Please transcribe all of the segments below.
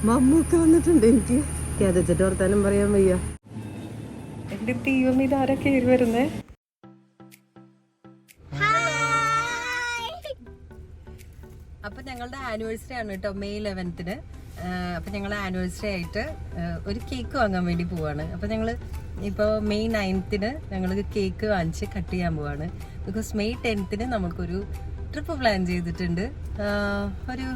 മമ്മൂക്ക വന്നിട്ടുണ്ട്. എനിക്ക് കേതച്ചിട്ട് വർത്താനം പറയാൻ വയ്യ. എന്റെ ദൈവം, ഇതാരാ കയറി വരുന്നേ? അപ്പൊ ഞങ്ങളുടെ ആനിവേഴ്സറി ആണ് കേട്ടോ, May 11th. അപ്പൊ ഞങ്ങൾ ആനിവേഴ്സറി ആയിട്ട് ഒരു കേക്ക് വാങ്ങാൻ വേണ്ടി പോവാണ്. അപ്പൊ ഞങ്ങള് ഇപ്പൊ May 9th ഞങ്ങൾ കേക്ക് വാങ്ങിച്ച് കട്ട് ചെയ്യാൻ പോവാണ്. ബിക്കോസ് May 10th നമുക്കൊരു ട്രിപ്പ് പ്ലാൻ ചെയ്തിട്ടുണ്ട്, ഒരു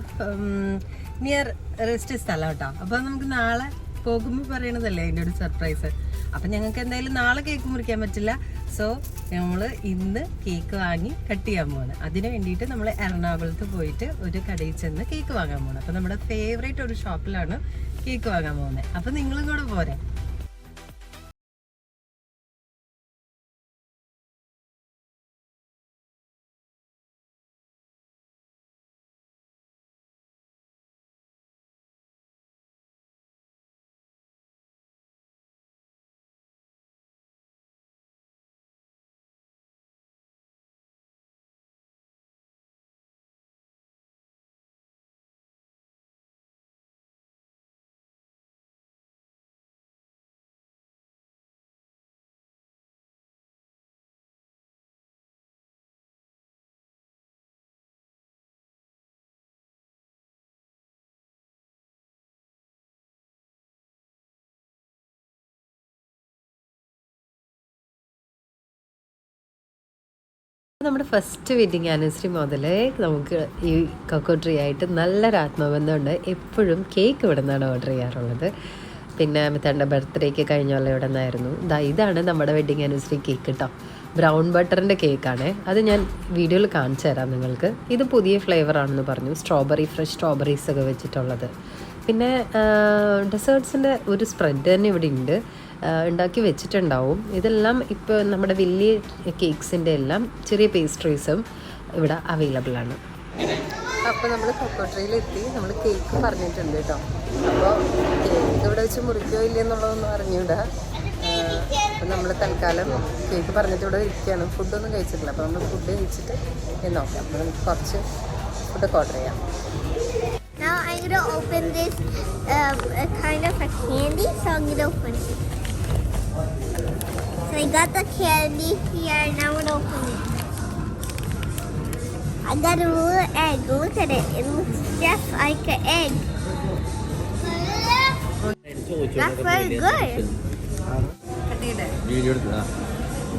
നിയർ റെസ്റ്റ് സ്ഥലം കേട്ടോ. അപ്പൊ നമുക്ക് നാളെ പോകുമ്പോൾ പറയണതല്ലേ അതിൻ്റെ ഒരു സർപ്രൈസ്. അപ്പം ഞങ്ങൾക്ക് എന്തായാലും നാളെ കേക്ക് മുറിക്കാൻ പറ്റില്ല. സോ നമ്മൾ ഇന്ന് കേക്ക് വാങ്ങി കട്ട് ചെയ്യാൻ പോവാണ്. അതിന് വേണ്ടിയിട്ട് നമ്മൾ എറണാകുളത്ത് പോയിട്ട് ഒരു കടയിൽ ചെന്ന് കേക്ക് വാങ്ങാൻ പോകണം. അപ്പം നമ്മുടെ ഫേവറേറ്റ് ഒരു ഷോപ്പിലാണ് കേക്ക് വാങ്ങാൻ പോകുന്നത്. അപ്പം നിങ്ങളും കൂടെ പോരെ. നമ്മുടെ ഫസ്റ്റ് വെഡിങ് ആനിവേഴ്സറി മുതലേ നമുക്ക് ഈ കൊക്കോ ട്രീ ആയിട്ട് നല്ലൊരു ആത്മബന്ധമുണ്ട്. എപ്പോഴും കേക്ക് ഇവിടെ നിന്നാണ് ഓർഡർ ചെയ്യാറുള്ളത്. പിന്നെ മിത്തൻ്റെ ബർത്ത്ഡേക്ക് കഴിഞ്ഞ കൊല്ലം ഇവിടെ നിന്നായിരുന്നു. ഇതാണ് നമ്മുടെ വെഡിങ് ആനിവേഴ്സറി കേക്ക് കേട്ടോ. ബ്രൗൺ ബട്ടറിൻ്റെ കേക്കാണ്. അത് ഞാൻ വീഡിയോയിൽ കാണിച്ചു തരാം നിങ്ങൾക്ക്. ഇത് പുതിയ ഫ്ലേവറാണെന്ന് പറഞ്ഞു, സ്ട്രോബെറി, ഫ്രഷ് സ്ട്രോബെറീസ് ഒക്കെ വെച്ചിട്ടുള്ളത്. പിന്നെ ഡെസേർട്ട്സിൻ്റെ ഒരു സ്പ്രെഡ് തന്നെ ഇവിടെ ഉണ്ട്, ഉണ്ടാക്കി വെച്ചിട്ടുണ്ടാവും. ഇതെല്ലാം ഇപ്പോൾ നമ്മുടെ വലിയ കേക്ക്സിൻ്റെ എല്ലാം ചെറിയ പേസ്ട്രീസും ഇവിടെ അവൈലബിൾ ആണ്. അപ്പോൾ നമ്മൾ കൊക്കോ ട്രീയിലെത്തി. നമ്മൾ കേക്ക് പറഞ്ഞിട്ടുണ്ട് കേട്ടോ. അപ്പോൾ കേക്ക് ഇവിടെ വെച്ച് മുറിക്കോ ഇല്ലെന്നുള്ളതൊന്നും അറിഞ്ഞൂടാ. അപ്പോൾ നമ്മൾ തൽക്കാലം കേക്ക് പറഞ്ഞിട്ട് ഇവിടെ ഇരിക്കുകയാണ്. ഫുഡൊന്നും കഴിച്ചിട്ടില്ല. അപ്പോൾ നമ്മൾ ഫുഡ് കഴിച്ചിട്ട് നോക്കാം. നമുക്ക് കുറച്ച് ഫുഡൊക്കെ ഓർഡർ ചെയ്യാം. Now I'm going to open this kind of a candy, so I'm going to open it. So I got the candy here, now I'm going to open it. I got a little egg, look at it, it looks just like an egg. That's very good.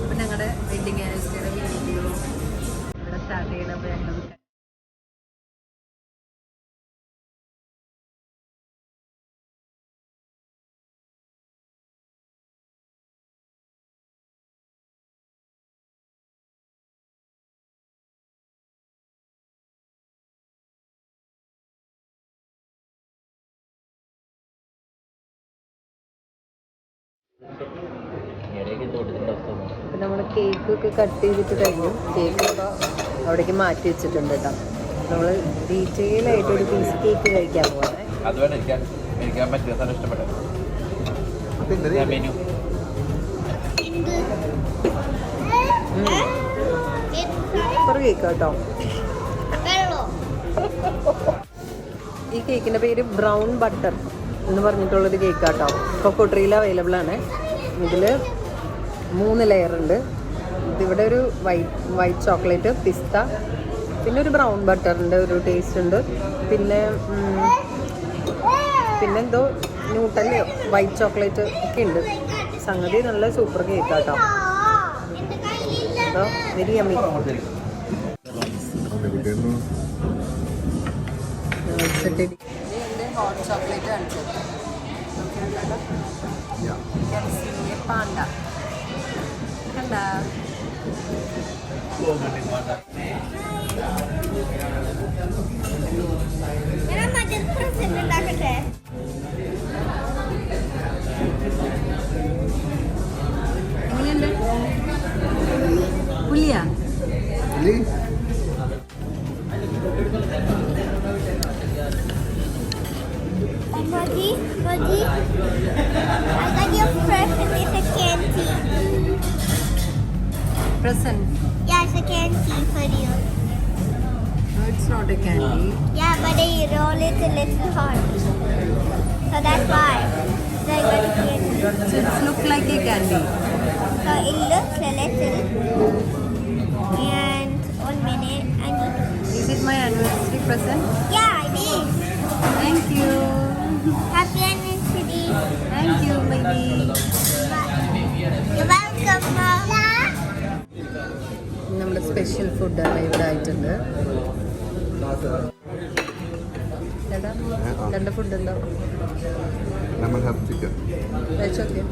അപ്പോൾ ഞങ്ങളുടെ wedding ആനിവേഴ്സറിയുടെ video ഇവിടെ start ചെയ്യണപ്പോൾ ഞങ്ങൾ അപ്പം നമ്മൾ കേക്കൊക്കെ cut ചെയ്തിട്ട് കഴിഞ്ഞു. Cake ഇപ്പോൾ അവിടേക്ക് മാറ്റി വെച്ചിട്ടുണ്ട് കേട്ടോ. നമ്മൾ ഡീറ്റെയിൽ ആയിട്ട് ഒരു പീസ് കേക്ക് കഴിക്കാൻ പോവാണ്. സൂപ്പർ കേക്ക് കേട്ടോ. ഈ കേക്കിൻ്റെ പേര് ബ്രൗൺ ബട്ടർ എന്ന് പറഞ്ഞിട്ടുള്ളൊരു കേക്കാട്ടോ. കൊക്കോ ട്രീയിൽ അവൈലബിൾ ആണ്. ഇതിൽ 3 ലെയർ ഉണ്ട്. ഇതിവിടെ ഒരു വൈറ്റ് ചോക്ലേറ്റ്, പിസ്ത, പിന്നെ ഒരു ബ്രൗൺ ബട്ടറിൻ്റെ ഒരു ടേസ്റ്റ് ഉണ്ട്. പിന്നെന്തോ ന്യൂട്ടല്ലയോ വൈറ്റ് ചോക്ലേറ്റ് ഒക്കെ ഉണ്ട്. സംഗതി നല്ല സൂപ്പർ കേക്കാട്ടോ. അപ്പോൾ വെരി യമ്മി. എൻ്റെ ഹോട്ട് ചോക്ലേറ്റ് കാണിച്ചത് പാണ്ട കണ്ട. എങ്ങനെയുണ്ട്? പുളിയാ? Moji, I got your present. It's a candy. Present? Yeah, it's a candy for you. No, it's not a candy. Yeah, but they roll it a little hard. So that's why. So It looks like a candy. So it looks a little. And 1 minute. Is it my anniversary present? Yeah, it is. Thank you. Happy anniversary. Thank you, baby. You're welcome, Mom. നമ്മുടെ special ഫുഡാണ് ഇവിടെ ആയിട്ടുണ്ട്. ചേട്ടാ രണ്ട് food ഉണ്ടോ? Lemon have chicken. That's okay.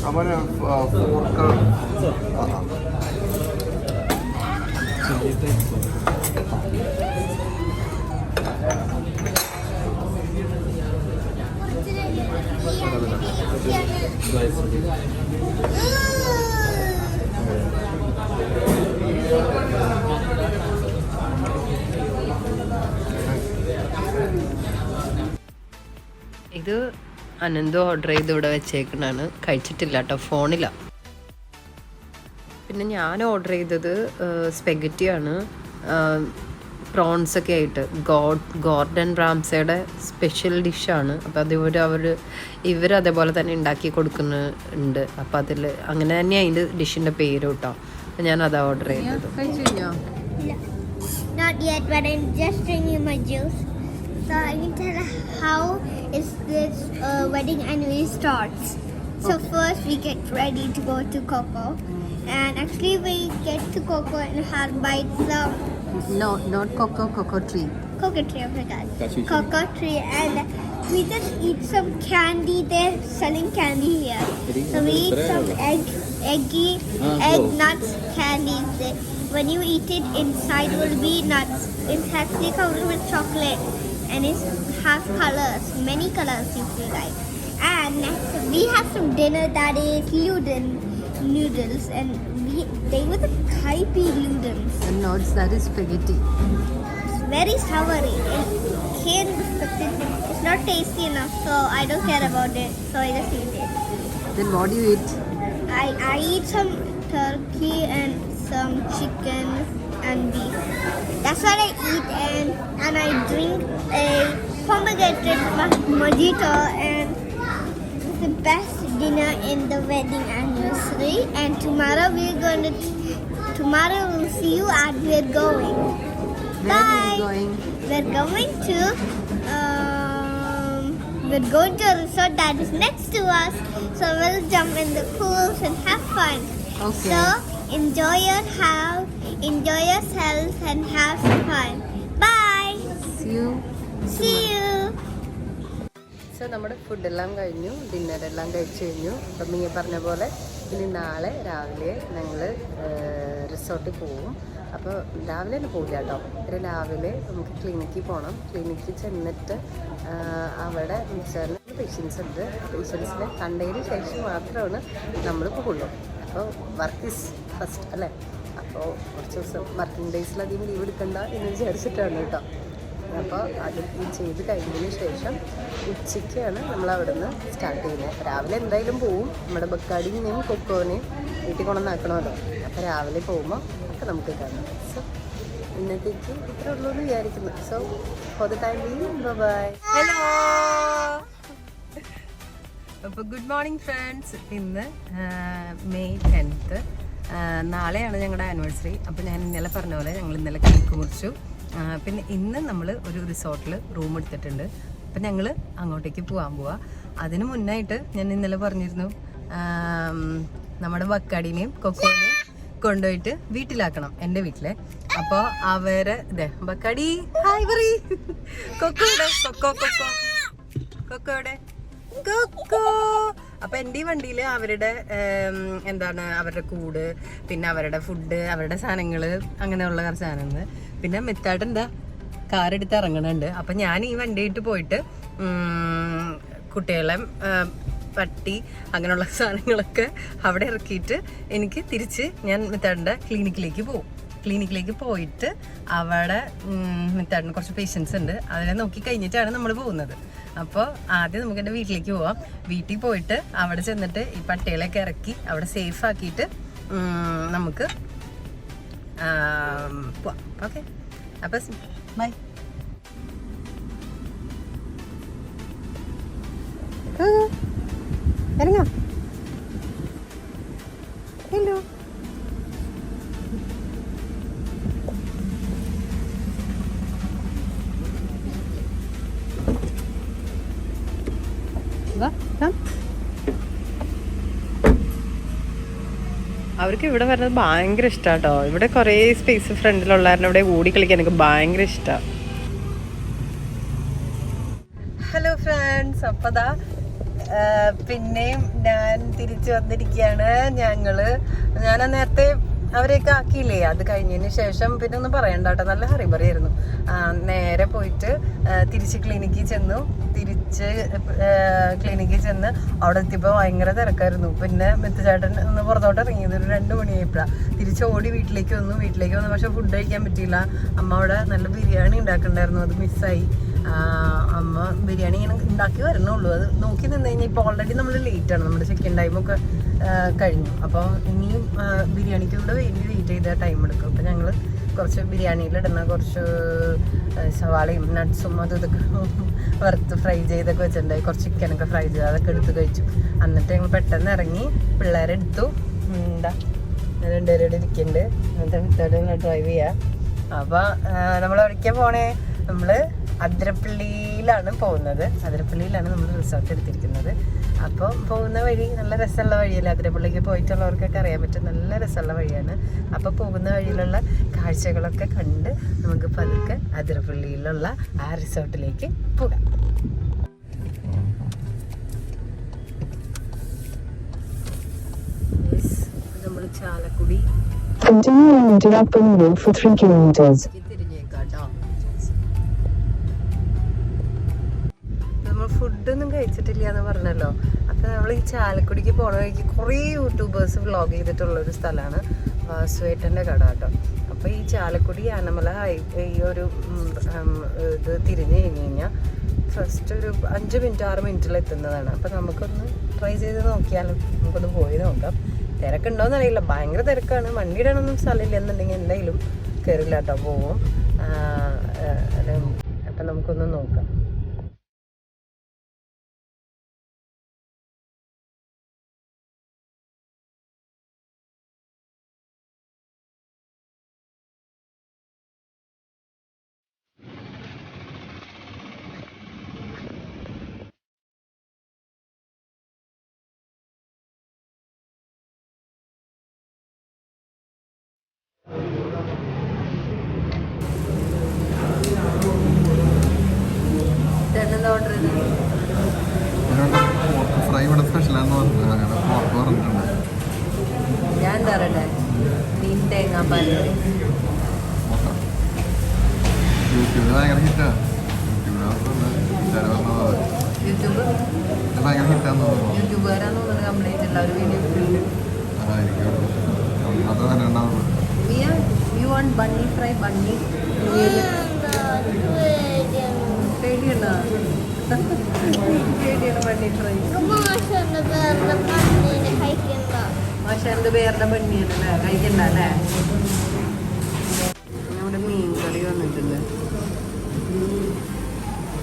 I want a pork. ഇത് Anant order ചെയ്ത് ഇവിടെ വെച്ചേക്കണാണ്. കഴിച്ചിട്ടില്ല കേട്ടോ, ഫോണിലാണ്. പിന്നെ ഞാൻ ഓർഡർ ചെയ്തത് സ്പെഗറ്റിയാണ്, പ്രോൺസൊക്കെ ആയിട്ട്. ഗോർഡൻ റാംസയുടെ സ്പെഷ്യൽ ഡിഷാണ്. അപ്പോൾ അത് ഇവർ അതേപോലെ തന്നെ ഉണ്ടാക്കി കൊടുക്കുന്നുണ്ട്. അപ്പോൾ അതിൽ അങ്ങനെ തന്നെയാണ് അതിൻ്റെ ഡിഷിൻ്റെ പേര് കേട്ടോ. അപ്പോൾ ഞാൻ അതാ ഓർഡർ ചെയ്തത്. കഴിച്ചു കഴിഞ്ഞോ? Not yet, but I'm just drinking my juice. So I can tell how is this wedding anniversary starts. So first we get ready to go to Coco, and actually we get to Coco and have bites of No, not cocoa tree. coconut tree. I forgot. Coconut tree, and we just eat some candy. They're selling candy here, so we eat some egg nuts candies. When you eat it, inside will be nuts. It's actually covered with chocolate, and it has colors, many colors if you like. And next we have some dinner that is noodles, and they were the Kaipi noodles. And no, that is spaghetti. It's very savory. It's not tasty enough, so I don't care about it. So I just eat it. Then what do you eat? I eat some turkey and some chicken and beef. That's what I eat, and I drink a pomegranate mojito, and it's the best dinner in the wedding anniversary. And tomorrow we'll see you at we're going. Where are Bye. you going? We're going to a resort that is next to us, so we'll jump in the pools and have fun. Okay. So enjoy yourselves and have some fun. Bye. See you. See you. So നമ്മുടെ ഫുഡെല്ലാം കഴിഞ്ഞു, ഡിന്നറെല്ലാം കഴിച്ചു കഴിഞ്ഞു. അപ്പം നീ പറഞ്ഞ പോലെ ഇനി നാളെ രാവിലെ ഞങ്ങൾ റിസോർട്ടിൽ പോവും. അപ്പോൾ രാവിലെ തന്നെ പോകില്ല കേട്ടോ. രാവിലെ നമുക്ക് ക്ലിനിക്കിൽ പോകണം. ക്ലിനിക്കിൽ ചെന്നിട്ട് അവിടെ മിക്സറിന് പേഷ്യൻസ് ഉണ്ട്. പേഷ്യൻസിനെ കണ്ടതിന് ശേഷം മാത്രമാണ് നമ്മൾ പോകുള്ളൂ. അപ്പോൾ വർക്ക് ഈസ് ഫസ്റ്റ് അല്ലേ. അപ്പോൾ കുറച്ച് ദിവസം വർക്കിംഗ് ഡേയ്സിലധികം ലീവ് എടുക്കണ്ട എന്ന് വിചാരിച്ചിട്ടാണ് കേട്ടോ. അപ്പോൾ അത് ചെയ്ത് കഴിഞ്ഞതിന് ശേഷം ഉച്ചയ്ക്കാണ് നമ്മൾ അവിടെ നിന്ന് സ്റ്റാർട്ട് ചെയ്യുന്നത്. രാവിലെ എന്തായാലും പോവും. നമ്മുടെ ബക്കാടിനെയും കൊക്കോനെയും വീട്ടിൽ കൊണ്ടുവന്നാക്കണമല്ലോ. അപ്പോൾ രാവിലെ പോകുമ്പോൾ ഒക്കെ നമുക്ക് കാണാം. സോ ഇന്നത്തേക്ക് ഇത്രേ ഉള്ളൂ എന്ന് വിചാരിക്കുന്നു. So for the time being bye. Hello, അപ്പോൾ ഗുഡ് മോർണിംഗ് ഫ്രണ്ട്സ്. ഇന്ന് മെയ് 10th. നാളെയാണ് ഞങ്ങളുടെ ആനിവേഴ്സറി. അപ്പോൾ ഞാൻ ഇന്നലെ പറഞ്ഞ പോലെ ഞങ്ങൾ ഇന്നലെ കേക്ക് മുറിച്ചു. പിന്നെ ഇന്ന് നമ്മൾ ഒരു റിസോർട്ടിൽ റൂം എടുത്തിട്ടുണ്ട്. അപ്പം ഞങ്ങൾ അങ്ങോട്ടേക്ക് പോവാം. അതിന് മുന്നായിട്ട് ഞാൻ ഇന്നലെ പറഞ്ഞിരുന്നു നമ്മുടെ ബക്കാടിനെയും കൊക്കോനെയും കൊണ്ടുപോയിട്ട് വീട്ടിലാക്കണം, എൻ്റെ വീട്ടിലെ. അപ്പോൾ അവരെ ബക്കാടി ഹായ് പറയ്. കൊക്കോയുടെ കൊക്കോയുടെ കൊക്കോ. അപ്പം എൻ്റെ ഈ വണ്ടിയിൽ അവരുടെ അവരുടെ കൂട്, പിന്നെ അവരുടെ ഫുഡ്, അവരുടെ സാധനങ്ങൾ, അങ്ങനെയുള്ള കുറച്ച് സാധനങ്ങൾ. പിന്നെ മെത്താട്ട് കാറെടുത്ത് ഇറങ്ങണുണ്ട്. അപ്പം ഞാൻ ഈ വണ്ടിയിട്ട് പോയിട്ട് കുട്ടികളെ പട്ടി അങ്ങനെയുള്ള സാധനങ്ങളൊക്കെ അവിടെ ഇറക്കിയിട്ട് എനിക്ക് തിരിച്ച് ഞാൻ മെത്താടിൻ്റെ ക്ലിനിക്കിലേക്ക് പോകും. ക്ലിനിക്കിലേക്ക് പോയിട്ട് അവിടെ മെത്താടിന് കുറച്ച് പേഷ്യൻസ് ഉണ്ട്. അതിനെ നോക്കി കഴിഞ്ഞിട്ടാണ് നമ്മൾ പോകുന്നത്. അപ്പോൾ ആദ്യം നമുക്ക് എൻ്റെ വീട്ടിലേക്ക് പോവാം. വീട്ടിൽ പോയിട്ട് അവിടെ ചെന്നിട്ട് ഈ പട്ടികളെയൊക്കെ ഇറക്കി അവിടെ സേഫ് ആക്കിയിട്ട് നമുക്ക് പോവാം. ഓക്കെ, അപ്പൊ ബൈ. ഇറങ്ങാം. ഹലോ. അവർക്ക് ഇവിടെ വരുന്നത് ഭയങ്കര ഇഷ്ടാട്ടോ. ഇവിടെ കുറേ സ്പേസ് ഫ്രണ്ടിലുള്ളവരുടെ ഇവിടെ ഓടി കളിക്കാൻ എനിക്ക് ഭയങ്കര ഇഷ്ടമാണ്. ഹലോ ഫ്രണ്ട്സ്, അപ്പതാ പിന്നെയും ഞാൻ തിരിച്ചു വന്നിരിക്കുകയാണ്. ഞാൻ നേരത്തെ അവരെയൊക്കെ ആക്കിയില്ലേ, അത് കഴിഞ്ഞതിന് ശേഷം പിന്നെ ഒന്നും പറയണ്ട കേട്ടോ, നല്ല ഹറിബറിയായിരുന്നു. നേരെ പോയിട്ട് തിരിച്ച് ക്ലിനിക്കിൽ ചെന്നു. അവിടെ എത്തിയപ്പോൾ ഭയങ്കര തിരക്കായിരുന്നു. പിന്നെ മെത്തുചേട്ടൻ ഒന്ന് പുറത്തോട്ട് ഇറങ്ങിയത് ഒരു 2 മണിയായപ്പോഴാണ്. തിരിച്ച് ഓടി വീട്ടിലേക്ക് വന്നു. പക്ഷെ ഫുഡ് കഴിക്കാൻ പറ്റിയില്ല. അമ്മ അവിടെ നല്ല ബിരിയാണി ഉണ്ടാക്കണ്ടായിരുന്നു, അത് മിസ്സായി. അമ്മ ബിരിയാണി ഇങ്ങനെ ഉണ്ടാക്കി വരണുള്ളൂ. അത് നോക്കി നിന്ന് കഴിഞ്ഞാൽ ഇപ്പോൾ ഓൾറെഡി നമ്മൾ ലേറ്റാണ്, നമ്മുടെ ചെക്കിൻ ടൈമൊക്കെ കഴിഞ്ഞു. അപ്പോൾ ഇനിയും ബിരിയാണിക്ക് കൂടെ വെയിറ്റ് ചെയ്ത ടൈം എടുക്കും. അപ്പോൾ ഞങ്ങൾ കുറച്ച് ബിരിയാണിയിലിടുന്ന കുറച്ച് സവാളയും നട്ട്സും അതും ഇതൊക്കെ വറുത്ത് ഫ്രൈ ചെയ്തൊക്കെ വെച്ചിട്ടുണ്ടായി. കുറച്ച് ചിക്കനൊക്കെ ഫ്രൈ ചെയ്ത് അതൊക്കെ എടുത്ത് കഴിച്ചു. എന്നിട്ട് ഞങ്ങൾ പെട്ടെന്ന് ഇറങ്ങി പിള്ളേരെ എടുത്തു. രണ്ടുപേരോട് ഇരിക്കുന്നുണ്ട്. എന്നിട്ട് വിത്തോടെ ഡ്രൈവ് ചെയ്യാം. അപ്പോൾ നമ്മൾ എവിടേക്കാണ് പോണേ? നമ്മൾ അതിരപ്പള്ളിയിലാണ് പോകുന്നത്. അതിരപ്പള്ളിയിലാണ് നമ്മൾ റിസോർട്ട് എടുത്തിരിക്കുന്നത്. അപ്പോൾ പോകുന്ന വഴി നല്ല രസമുള്ള വഴിയല്ലേ, അതിരപ്പള്ളിക്ക് പോയിട്ടുള്ളവർക്കൊക്കെ അറിയാൻ പറ്റും, നല്ല രസമുള്ള വഴിയാണ്. അപ്പോൾ പോകുന്ന വഴിയിലുള്ള കാഴ്ചകളൊക്കെ കണ്ട് നമുക്ക് പതുക്കെ അതിരപ്പള്ളിയിലുള്ള ആ റിസോർട്ടിലേക്ക് പോകാം. നമ്മൾ ചാലക്കുടി തിരിഞ്ഞേക്കാട്ടോ. നമ്മൾ ഫുഡൊന്നും കഴിച്ചിട്ടില്ല എന്ന് പറഞ്ഞല്ലോ. അപ്പം നമ്മൾ ഈ ചാലക്കുടിക്ക് പോണ വഴിക്ക് കുറേ യൂട്യൂബേഴ്സ് വ്ളോഗ് ചെയ്തിട്ടുള്ളൊരു സ്ഥലമാണ് വാസുവേട്ടൻ്റെ കട കേട്ടോ. അപ്പോൾ ഈ ചാലക്കുടി ആനമല ഈ ഒരു ഇത് തിരിഞ്ഞ് കഴിഞ്ഞാൽ ഫസ്റ്റ് ഒരു 5 മിനിറ്റ് 6 മിനിറ്റിൽ എത്തുന്നതാണ്. അപ്പോൾ നമുക്കൊന്ന് ട്രൈ ചെയ്ത് നോക്കിയാലും, നമുക്കൊന്ന് പോയി നോക്കാം. തിരക്കുണ്ടോയെന്ന് അറിയില്ല, ഭയങ്കര തിരക്കാണ്. വണ്ടി ഇടാനൊന്നും സ്ഥലമില്ല എന്നുണ്ടെങ്കിൽ എന്തായാലും കയറില്ല കേട്ടോ, പോവും. അപ്പം നമുക്കൊന്ന് നോക്കാം. ഓർഡർ ഫ്രൈ ഇവിടെ സ്പെഷ്യലാന്ന് പറഞ്ഞിട്ടുണ്ട്. ഞാൻ എന്താ പറയട്ടെ, മീൻ തേങ്ങാപ്പാൽ യൂട്യൂബിൽ ഭയങ്കര ഹിറ്റാണ്. യൂട്യൂബ് ഭയങ്കര ഹിറ്റാന്ന് തോന്നുന്നു. യൂട്യൂബുകാരാന്ന് തോന്നുന്നത് കംപ്ലൈൻറ്റ് ഉള്ള ഒരു വീഡിയോ അത് തന്നെ ഉണ്ടാവുള്ളൂ. You want bunny fry? Bunny? പേടിയാണോ? പേടിയാണ് ബണ്ണി ഫ്രൈ. മാഷാന്റെ പേരുടെ ബണ്ണിയാണല്ലേ, കഴിക്കണ്ട അല്ലേ? നമ്മുടെ മീൻകറി വന്നിട്ടുണ്ട്.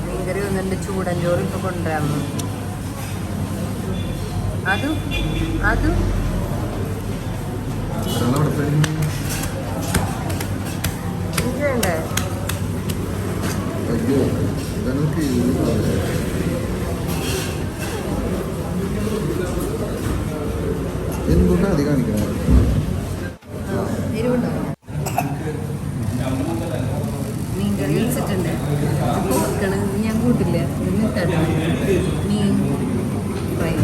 മീൻകറി വന്നിട്ടുണ്ട്. ചൂടൻ ചോറ് ഇപ്പൊ കൊണ്ടുവരാമെന്ന്. അതും എനിക്ക് വേണ്ടേ? എന്തുകൊണ്ടാണ് അത് കാണിക്കുന്നത്? മീൻകറി വെച്ചിട്ടുണ്ട്. പോർക്കണം ഞാൻ കൂട്ടില്ല. എന്നിട്ടാണ് മീൻ fry.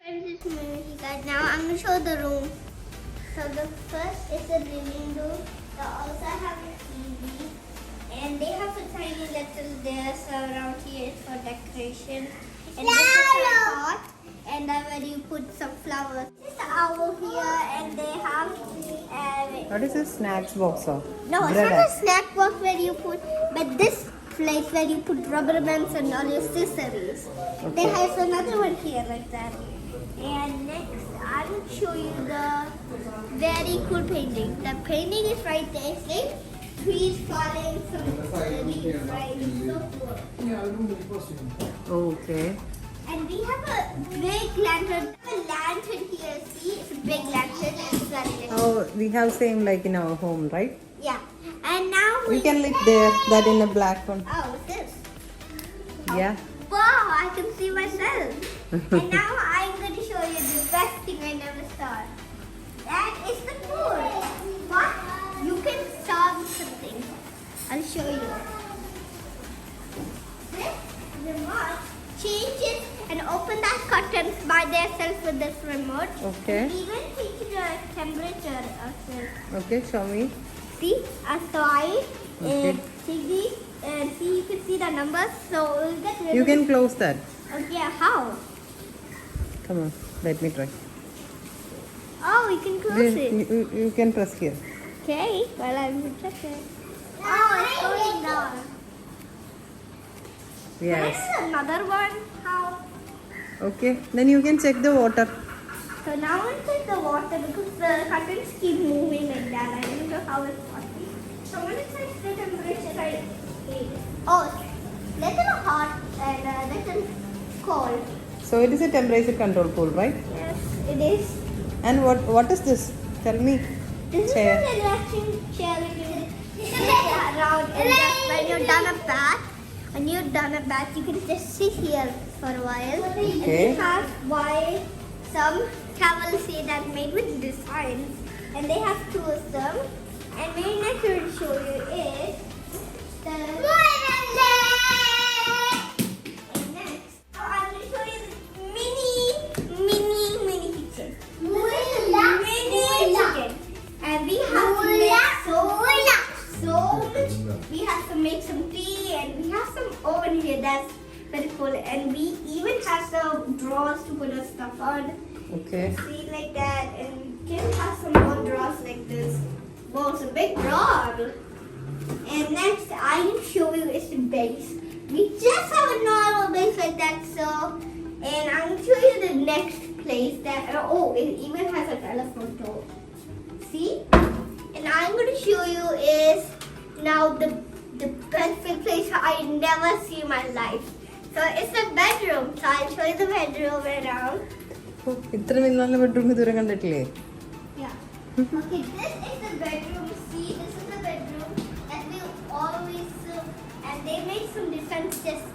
This movie guys. Now I'm gonna show the room. So the first is the living room. They also have a TV, and they have a tiny little desk around here for decoration. And this is a pot, and then where you put some flowers. This is over here, and they have. What is this snacks box? No, it's not a snack box where you put, but this place where you put rubber bands and all your accessories. They have another one here like that. And next, I will show you the very cool painting. The painting is right there. See? Trees falling, some leaves right. So cool. Okay. And we have a big lantern. A lantern here. See? It's a big lantern and it's running. Oh, we have same like in our home, right? Yeah. And now We can live there, that in a black one. Oh, this. Yeah. Wow, I can see myself. And now I'm going to show you the best thing I never saw. That is the pool. What? You can solve something. I'll show you. This remote changes and open that curtains by themselves with this remote. Okay. Even change the temperature of this. Okay, show me. See, so I Okay. see you can see the numbers. So we'll get rid You of can close that. Okay, how? Come on, let me try. Oh, we can close it. You can press here. Okay, well I'm checking. Oh, it's going down. Yes. There's another one. How? Okay, then you can check the water. So now we'll check the water because the curtains keep moving like that. I don't know how it's working. So I'm gonna check the temperature. Oh, little hot and little cold. So it is a temperature control pool, right? Yes, it is. And what is this? Tell me. This Chair. is an electric chair. You can sit around and just when you're done a bath, you can just sit here for a while. Okay. And we have while some travel seat that made with designs, and they have two of them. And very next I will show you is the. And next, I will show you the mini kitchen. Mini kitchen. And we have to make so much. We have to make some tea, and we have some oven here. That's very cool. And we even have some drawers to put our stuff on. Okay. See like that, and we can have some more drawers like this. Wow, it's a big drawer. And next, I will show you is the base. We just have a normal base like that. So, and I'm going to show you the next place that. Oh, it even has a telephone too. See? And I'm going to show you is now the perfect place I never see in my life. So it's a bedroom. So I'll show you the bedroom around. ഇത്രയും നല്ല bedroom ഇതുവരെ കണ്ടിട്ടില്ലേ? Yeah. Okay, this is the bedroom. See, this is the bedroom that we always and they make some designs just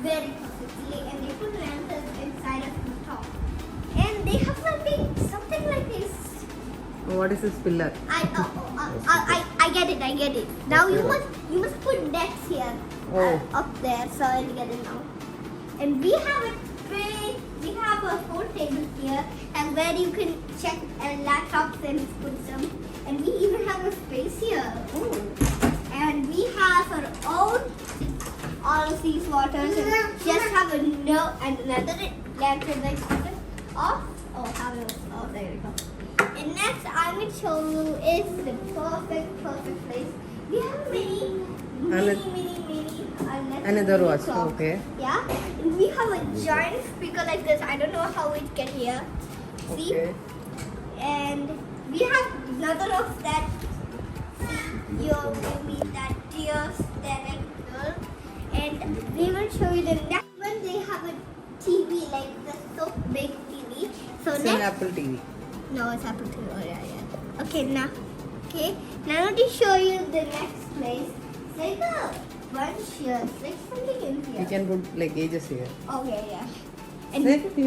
very perfectly, and they put lanterns inside of the top. And they have something like this. What is this pillar? I get it. Now you must put nets here. Oh. Up there, so I'll get it now. And we have a whole table here, and where you can check laptops and put some. And we even have a space here. Ooh. And we have our own all of these waters, and just have another lantern like that. Off. Oh, there we go. And next, I'm going to show you is the perfect place. We have many. Another watch, clock. okay. Yeah. And we have a giant speaker like this. I don't know how it can hear. See? Okay. And we have another of that. That tears there. And we will show you the next one. They have a TV like this, so big TV. So It's next. an Apple TV. No, it's Apple TV. Oh, yeah. Okay, now to show you the next place. It's like a bunch here. It's like something in You here. can put luggages here. Okay, yeah. And Then you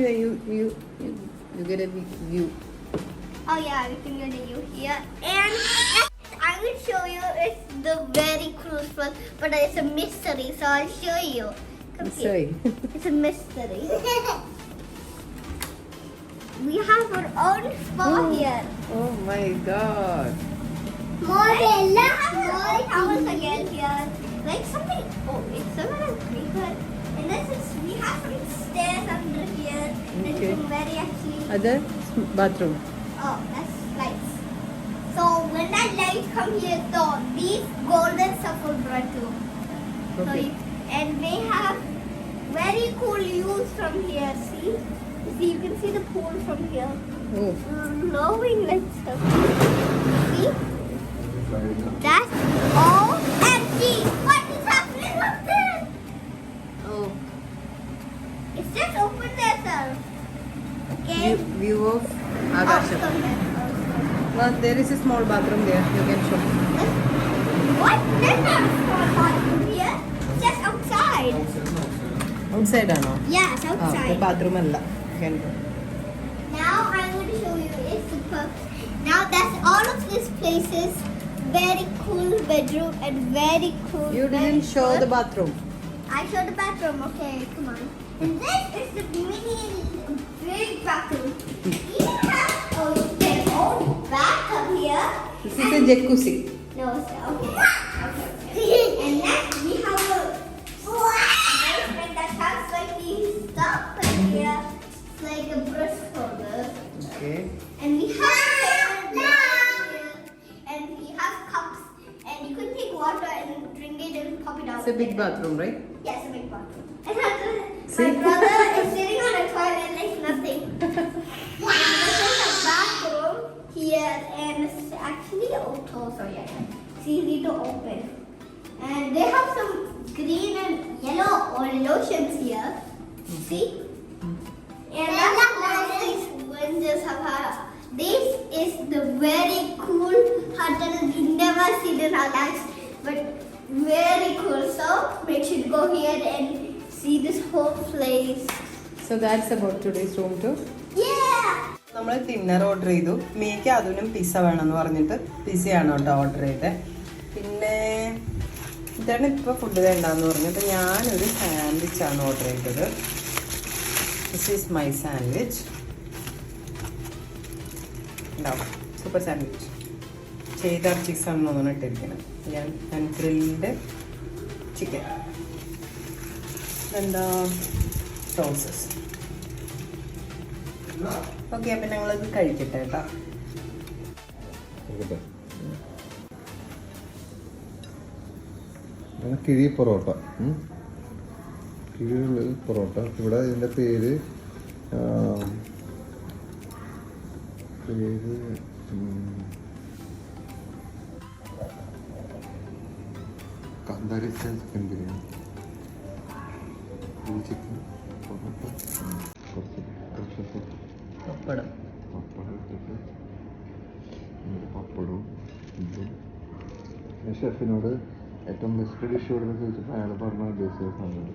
get a big view. oh yeah, we can get a view here. And next, I will show you it's the very crucial, but it's a mystery. So I'll show you. Come here. Sorry. It's a mystery. we have our own spa here. Oh my god. More towels again here. Like something. Oh, it's some kind of creeper. And this is we have some stairs under here. And Okay. it's very actually. Other bathroom. Oh, that's lights. So when that light come here, so these golden stuff will run too. Okay. And they have very cool views from here. See, you can see the pool from here. Oh. Glowing like stuff. See, that's all empty. What is happening up there? Oh. It's just open there, sir. Okay. View of Oh, Agasham. come there. Well, there is a small bathroom there. You can show. What? There's not a small bathroom here. It's just outside. Outside ആണോ? Yes, outside. Bathroom അല്ല. You can go. Now I'm going to show you. It's super. Now that's all of these places. Very cool bedroom and very cool. You very didn't show cool. the bathroom. I showed the bathroom. Okay, come on. And this is the mini big bathroom. You have their own bathtub here. This is a jacuzzi. No, it's okay. And next we have a basement that has like these stuff in here. It's like a brush holder. Okay. And we have here. And we have cups. And you can take water and drink it and pop it out. It's a big bathroom, right? Yes, a big bathroom. And my See? brother is sitting on a toilet like nothing. And this is a bathroom here, and it's actually auto, so yeah, it's easy to open. And they have some green and yellow or lotions here. See? And that's why these windows have. This is the very cool hotel we never seen in our lives, but very cool. So make sure to go here and see this whole place. So that's about today's room tour. Yeah. നമ്മൾ dinner order ചെയ്തു. Meek അതിനും pizza വേണമെന്ന് പറഞ്ഞിട്ട് പിസ്സയാണ് കേട്ടോ order ചെയ്തത്. പിന്നെ ഇതാണ് ഇപ്പോൾ ഫുഡ് വേണ്ടാന്ന് പറഞ്ഞിട്ട് ഞാനൊരു സാൻഡ്വിച്ചാണ് ഓർഡർ ചെയ്തത്. This is my sandwich. ഉണ്ടാവും സൂപ്പർ സാൻഡ്വിച്ച്. ചെയ്താർ ചീസാണെന്ന് തോന്നുന്നു ഇട്ടിരിക്കുന്നത്. ഞാൻ ഗ്രിൽഡ് ചിക്കൻ. എന്താ സോസസ്. ഓക്കെ, അപ്പം ഞങ്ങളത് കഴിക്കട്ടെ കേട്ടോ. കിഴി പൊറോട്ട. കിഴിയുള്ള പൊറോട്ട. ഇവിടെ ഇതിൻ്റെ പേര് കാന്താരി ചിക്കൻ ബിരിയാണി. ചിക്കൻ പൊറോട്ട, കുറച്ച് പപ്പടം. പപ്പടം ഇട്ടിട്ട് പപ്പടവും ഇതും. ഷെഫിനോട് ഏറ്റവും ബെസ്റ്റ് ഡിഷ് കൊടുത്ത് ചോദിച്ചപ്പോൾ അയാൾ പറഞ്ഞ ഉദ്ദേശിച്ച സാധനം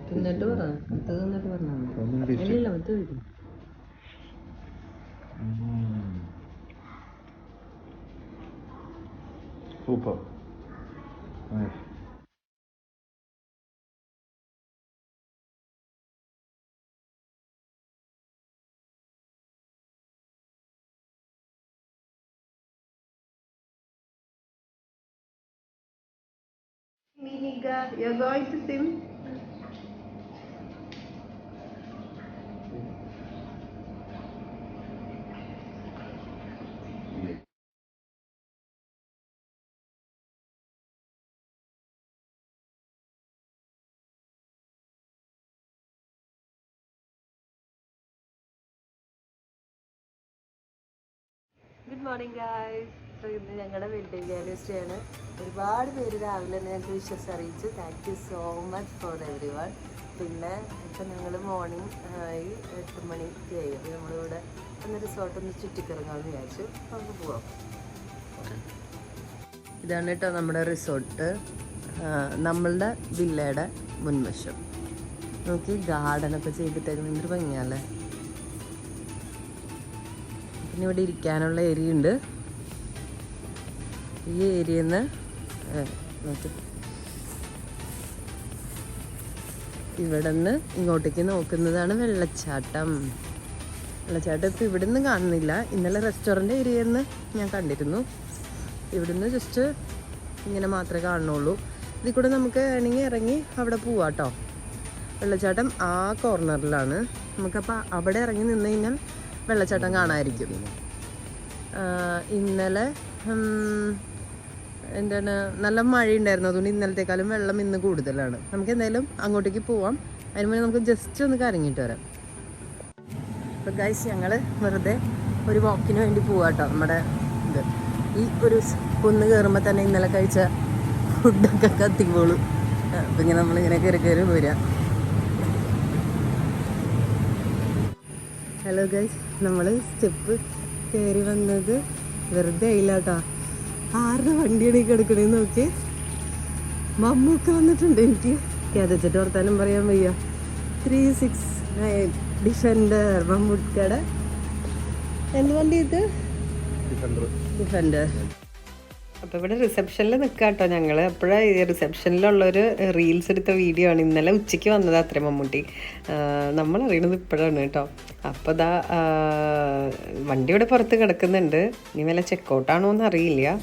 തിന്നിട്ട് പറഞ്ഞു. Super. Miniga, you're going to swim? Good morning guys. So ഇന്ന് ഞങ്ങളുടെ വെഡിങ് ആനിവേഴ്സറി ആണ്. ഒരുപാട് പേര് രാവിലെ തന്നെ ഞങ്ങൾക്ക് വിശ്വസ് അറിയിച്ചു. Thank you so much for every one. പിന്നെ ഇപ്പം ഞങ്ങൾ മോർണിംഗ് 8 മണിക്ക് ആയി. അപ്പോൾ നമ്മളിവിടെ ഒന്ന് റിസോർട്ടൊന്ന് ചുറ്റിക്കിറങ്ങാമെന്ന് വിചാരിച്ചു. നമുക്ക് പോവാം. ഇതാണ് കേട്ടോ നമ്മുടെ റിസോർട്ട്. നമ്മളുടെ വില്ലയുടെ മുൻവശം നോക്കി ഗാർഡനൊക്കെ ചെയ്തിട്ടേക്കുന്ന എന്തൊരു ഭംഗിയല്ലേ. പിന്നെ ഇവിടെ ഇരിക്കാനുള്ള ഏരിയ ഉണ്ട്. ഈ ഏരിയയിൽ നിന്ന് നോക്കി ഇവിടെ നിന്ന് ഇങ്ങോട്ടേക്ക് നോക്കുന്നതാണ് വെള്ളച്ചാട്ടം. വെള്ളച്ചാട്ടം ഇപ്പോൾ ഇവിടെ നിന്ന് കാണുന്നില്ല. ഇന്നലെ റെസ്റ്റോറൻറ്റ് ഏരിയയിൽ നിന്ന് ഞാൻ കണ്ടിരുന്നു. ഇവിടുന്ന് ജസ്റ്റ് ഇങ്ങനെ മാത്രമേ കാണുന്നുള്ളൂ. ഇതിൽ കൂടെ നമുക്ക് വേണമെങ്കിൽ ഇറങ്ങി അവിടെ പോവാം കേട്ടോ. വെള്ളച്ചാട്ടം ആ കോർണറിലാണ്. നമുക്കപ്പോൾ അവിടെ ഇറങ്ങി നിന്ന് കഴിഞ്ഞാൽ വെള്ളച്ചാട്ടം കാണാമായിരിക്കും. ഇന്നലെ എന്താണ് നല്ല മഴയുണ്ടായിരുന്നു. അതുകൊണ്ട് ഇന്നലത്തേക്കാളും വെള്ളം ഇന്ന് കൂടുതലാണ്. നമുക്ക് എന്തായാലും അങ്ങോട്ടേക്ക് പോവാം. അതിന് മുന്നേ നമുക്ക് ജസ്റ്റ് ഒന്ന് കറങ്ങിയിട്ട് വരാം. അപ്പോൾ ഗൈസ് ഞങ്ങൾ വെറുതെ ഒരു വാക്കിന് വേണ്ടി പോവാം കേട്ടോ. നമ്മുടെ ഇത് ഈ ഒരു കുന്ന് കയറുമ്പോൾ തന്നെ ഇന്നലെ കഴിച്ച ഫുഡൊക്കെ കത്തിക്കോളും. അപ്പം ഇങ്ങനെ നമ്മളിങ്ങനെ കയറി പോരാ. ഹലോ ഗൈസ്, നമ്മൾ സ്റ്റെപ്പ് കയറി വന്നത് വെറുതെ ആയില്ല കേട്ടോ. ആരുടെ വണ്ടിയാണ് ഈ കിടക്കണേന്ന് നോക്കി. മമ്മൂക്ക വന്നിട്ടുണ്ട്. എനിക്ക് കേതച്ചിട്ട് വർത്താനം പറയാൻ വയ്യ. 369 ഡിഫൻഡർ മമ്മൂക്കയുടെ എന്ത് വണ്ടി ഇത്? ഡിഫൻഡർ. അപ്പോൾ ഇവിടെ റിസപ്ഷനിൽ നിൽക്കുക കേട്ടോ ഞങ്ങൾ. അപ്പോഴാണ് റിസപ്ഷനിലുള്ളൊരു റീൽസ് എടുത്ത വീഡിയോ ആണ്. ഇന്നലെ ഉച്ചയ്ക്ക് വന്നത് അത്രേ മമ്മൂട്ടി. നമ്മളറിയണത് ഇപ്പോഴാണ് കേട്ടോ. അപ്പോൾ ദാ വണ്ടി ഇവിടെ പുറത്ത് കിടക്കുന്നുണ്ട്. ഇനി വല്ല ചെക്കൗട്ടാണോ എന്ന് അറിയില്ല.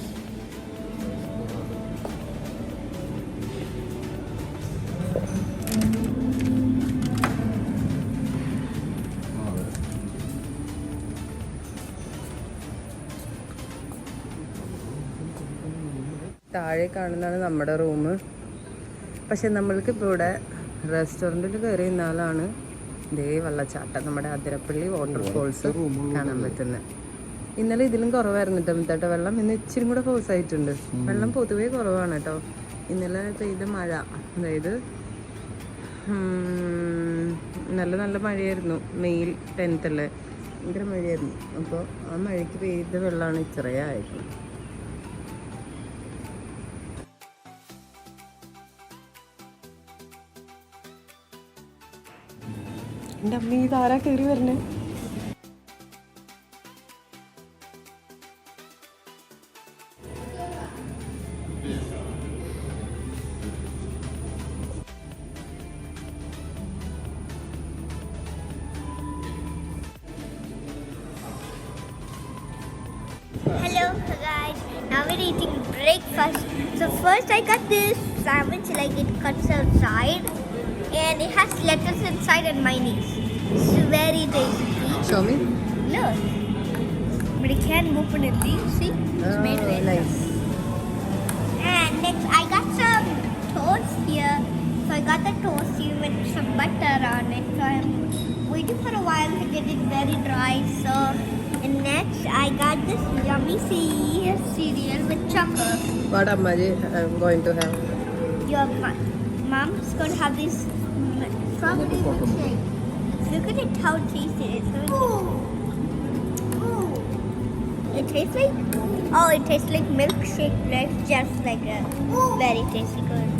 താഴെ കാണുന്നതാണ് നമ്മുടെ റൂം. പക്ഷെ നമ്മൾക്ക് ഇപ്പോൾ ഇവിടെ റെസ്റ്റോറൻറ്റിൽ കയറി നിന്നാലാണ് ഇതേ വെള്ളച്ചാട്ടം, നമ്മുടെ അതിരപ്പള്ളി വാട്ടർഫോൾസ് കാണാൻ പറ്റുന്നത്. ഇന്നലെ ഇതിലും കുറവായിരുന്നു കേട്ടോ വെള്ളം. ഇന്ന് ഇച്ചിരി കൂടെ ഫോഴ്സ് ആയിട്ടുണ്ട്. വെള്ളം പൊതുവേ കുറവാണ് കേട്ടോ. ഇന്നലെ പെയ്ത മഴ, അതായത് നല്ല മഴയായിരുന്നു. മെയ് 10th അല്ലേ, ഭയങ്കര മഴയായിരുന്നു. അപ്പോൾ ആ മഴയ്ക്ക് പെയ്ത വെള്ളമാണ് ഇത്രയായിരുന്നു. എൻ്റെ അമ്മ ഇതാരാ കയറി വരണേ? Hello guys, now we're eating breakfast. So first I got this sandwich, like it cuts outside and it has lettuce inside and mayonnaise. It's very tasty. Show me. Look, but it can't open it. Do you see? It's made with nice. And next I got some toast here. So I got the toast here with some butter on it. So I'm waiting for a while to get it very dry. So and next I got this yummy cereal with chocolate. What Ammaji I'm going to have? Your mom's going to have this strawberry milkshake. Look at it, how tasty it is. It tastes like, it tastes like milkshake, right? Just like a very tasty good.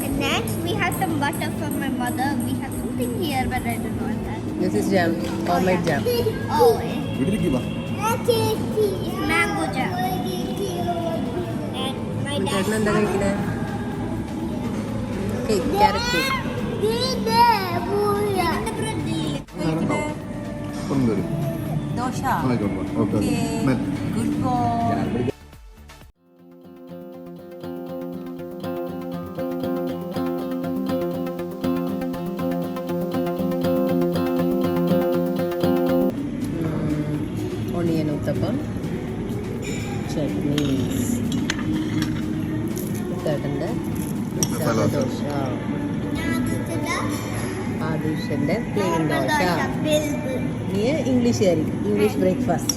And next we have some butter from my mother. We have something here, but I don't know what that is. This is jam, homemade jam. Oh, it's mango jam. And my dad. ചേട്ടൻ എന്താ കഴിക്കണേ? Cake, carrot cake. Dosa. Good boy. Onion uttapam, chutneys, ചേട്ടൻ്റെ മസാല ദോശ, ആദീഷൻ്റെ plain dosa. നീ ഇംഗ്ലീഷുകാരി, English breakfast.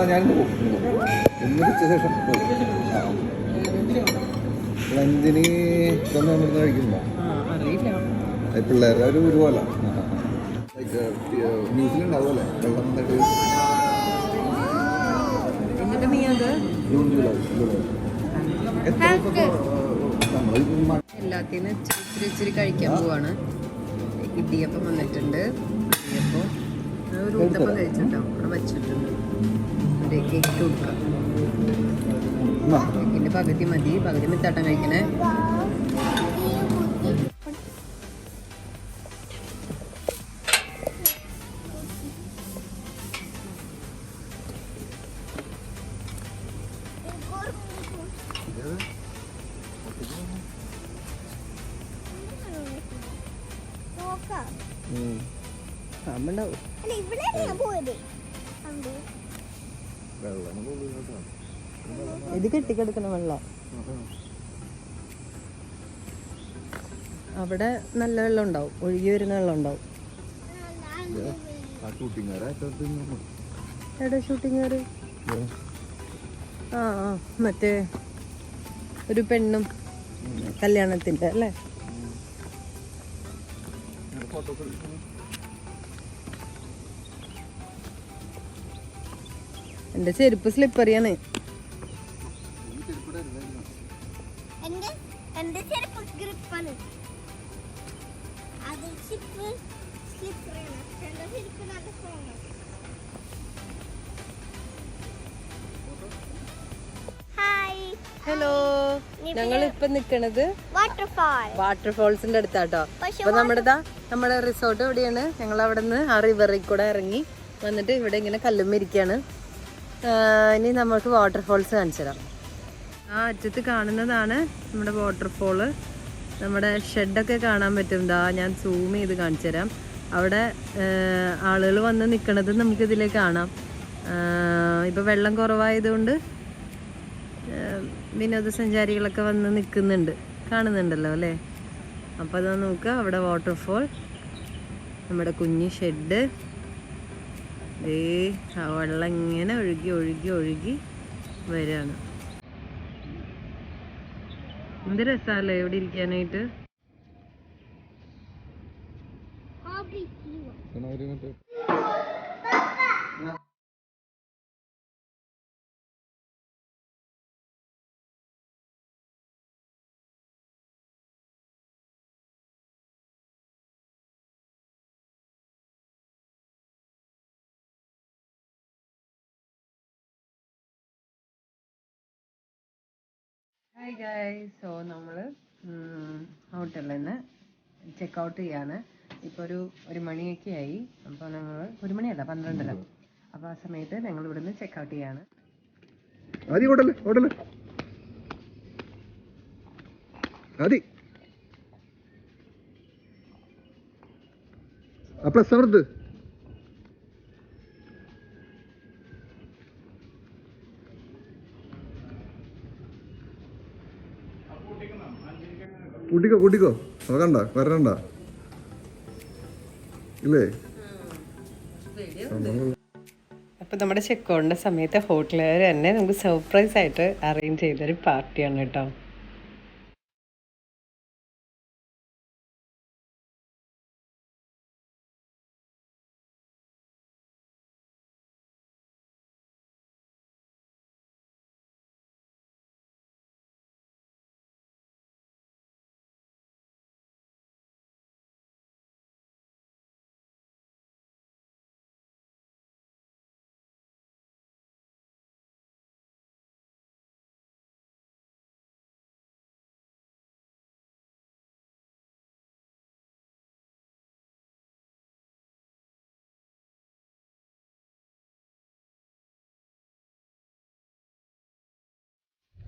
ഞാൻ എന്നിട്ട് ശേഷം ലഞ്ചിന് ഇതൊന്നും ഇവിടുന്ന് കഴിക്കുമ്പോ അറിയില്ല. പിള്ളേരുടെ ഒരു ഒരുപോലെ ന്യൂസിലുണ്ട് അതുപോലെ വെള്ളം വന്നിട്ട് എന്നിട്ട് നീ അത് ജൂൺ ജൂലൈ എല്ലാത്തിനും ഇച്ചിരി കഴിക്കാൻ പോവാണ്. ഇടിയപ്പം വന്നിട്ടുണ്ട്. ഇടിയപ്പം ഒരു ഊത്തപ്പം കഴിച്ചിട്ടോ അവിടെ വെച്ചിട്ടുണ്ട്. ഒരു എഗ് കൊടുക്കാം. എഗ്ഗിൻ്റെ പകുതി മതി, പകുതി മിത്താട്ടം കഴിക്കണേ. പാമ്പുണ്ടാവും. ഇത് കെട്ടിക്കെടുക്കണ വെള്ളം. അവിടെ നല്ല വെള്ളം ഉണ്ടാവും, ഒഴുകി വരുന്ന വെള്ളം ഉണ്ടാവും. എവിടെ ഷൂട്ടിങ്ങുകാര്? ആ ആ മറ്റേ ഒരു പെണ്ണും കല്യാണത്തിന്റെ അല്ലേ? എന്റെ ചെരുപ്പ് സ്ലിപ്പറിയാണ്. ഹലോ, ഞങ്ങൾ ഇപ്പൊ നിക്കണത് വാട്ടർഫോൾസിന്റെ അടുത്താട്ടോ. അപ്പൊ നമ്മുടെ റിസോർട്ട് എവിടെയാണ്? ഞങ്ങൾ അവിടെ നിന്ന് ആ റിവറിൽ കൂടെ ഇറങ്ങി വന്നിട്ട് ഇവിടെ ഇങ്ങനെ കല്ലുമ്മ ഇരിക്കാണ്. ഇനി നമുക്ക് വാട്ടർഫോൾസ് കാണിച്ചു തരാം. ആ അറ്റത്ത് കാണുന്നതാണ് നമ്മുടെ വാട്ടർഫോള്. നമ്മുടെ ഷെഡൊക്കെ കാണാൻ പറ്റും. ഞാൻ സൂം ചെയ്ത് കാണിച്ചു തരാം. അവിടെ ആളുകൾ വന്ന് നിൽക്കണത് നമുക്കിതിലേ കാണാം. ഇപ്പം വെള്ളം കുറവായതുകൊണ്ട് വിനോദസഞ്ചാരികളൊക്കെ വന്ന് നിൽക്കുന്നുണ്ട്, കാണുന്നുണ്ടല്ലോ അല്ലേ? അപ്പോൾ അതാ നോക്കുക, അവിടെ വാട്ടർഫോൾ, നമ്മുടെ കുഞ്ഞി ഷെഡ്. ആ വെള്ളം ഇങ്ങനെ ഒഴുകി ഒഴുകി ഒഴുകി വരികയാണ്. എന്ത് രസമല്ലേ ഇവിടെ ഇരിക്കാനായിട്ട്. ഹായ് ഗൈസ്, സോ നമ്മൾ ഹോട്ടലിൽ നിന്ന് ചെക്ക് ഔട്ട് ചെയ്യാണ്. ഇപ്പോൾ ഒരു മണിയൊക്കെ ആയി. അപ്പോൾ ഞങ്ങൾ 1 മണിയല്ല 12:30. അപ്പോൾ ആ സമയത്ത് ഞങ്ങൾ ഇവിടുന്ന് ചെക്ക് ഔട്ട് ചെയ്യാണ്. കൂട്ടിക്കോ നോക്കണ്ട, വരണ്ട ഇല്ലേ? അപ്പോൾ നമ്മുടെ ചെക്ക് ഔട്ടിൻ്റെ സമയത്ത് ഹോട്ടലുകാർ തന്നെ നമുക്ക് സർപ്രൈസ് ആയിട്ട് അറേഞ്ച് ചെയ്തൊരു പാർട്ടിയാണ് കേട്ടോ.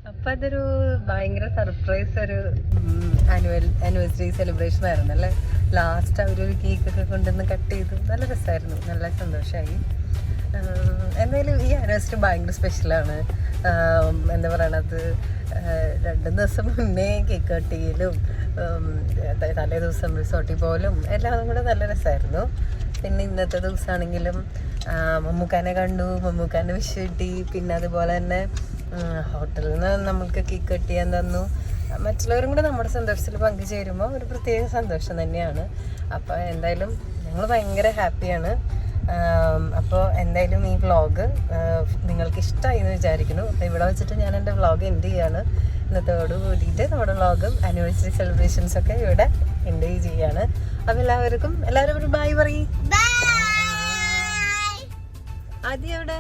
അപ്പം അതൊരു ഭയങ്കര സർപ്രൈസ് ഒരു ആനിവേഴ്സറി സെലിബ്രേഷൻ ആയിരുന്നു അല്ലേ. ലാസ്റ്റ് അവരൊരു കേക്കൊക്കെ കൊണ്ടുവന്ന് കട്ട് ചെയ്തു. നല്ല രസമായിരുന്നു, നല്ല സന്തോഷമായി. എന്തായാലും ഈ ആനിവേഴ്സറി ഭയങ്കര സ്പെഷ്യലാണ്. എന്താ പറയണത്, 2 ദിവസം മുന്നേ കേക്ക് കട്ട് ചെയ്യലും തലേ ദിവസം റിസോർട്ടിൽ പോലും എല്ലാം കൂടെ നല്ല രസമായിരുന്നു. പിന്നെ ഇന്നത്തെ ദിവസമാണെങ്കിലും മമ്മൂക്കാനെ കണ്ടു, മമ്മൂക്കാൻ്റെ വിഷ് കിട്ടി. പിന്നെ അതുപോലെ തന്നെ ഹോട്ടലിൽ നിന്ന് നമ്മൾക്ക് കേക്ക് കട്ട് ചെയ്യാൻ തന്നു. മറ്റുള്ളവരും കൂടെ നമ്മുടെ സന്തോഷത്തിൽ പങ്കുചേരുമ്പോൾ ഒരു പ്രത്യേക സന്തോഷം തന്നെയാണ്. അപ്പോൾ എന്തായാലും ഞങ്ങൾ ഭയങ്കര ഹാപ്പിയാണ്. അപ്പോൾ എന്തായാലും ഈ വ്ളോഗ് നിങ്ങൾക്ക് ഇഷ്ടമായി എന്ന് വിചാരിക്കുന്നു. അപ്പോൾ ഇവിടെ വെച്ചിട്ട് ഞാൻ എൻ്റെ വ്ളോഗ് എൻഡ് ചെയ്യാണ്. ഇന്നത്തോട് കൂടിയിട്ട് നമ്മുടെ വ്ളോഗും ആനിവേഴ്സറി സെലിബ്രേഷൻസൊക്കെ ഇവിടെ എൻഡ് ചെയ്യാണ്. അപ്പോൾ എല്ലാവരും ഒരു ബൈ പറയും. ആദ്യം എവിടെ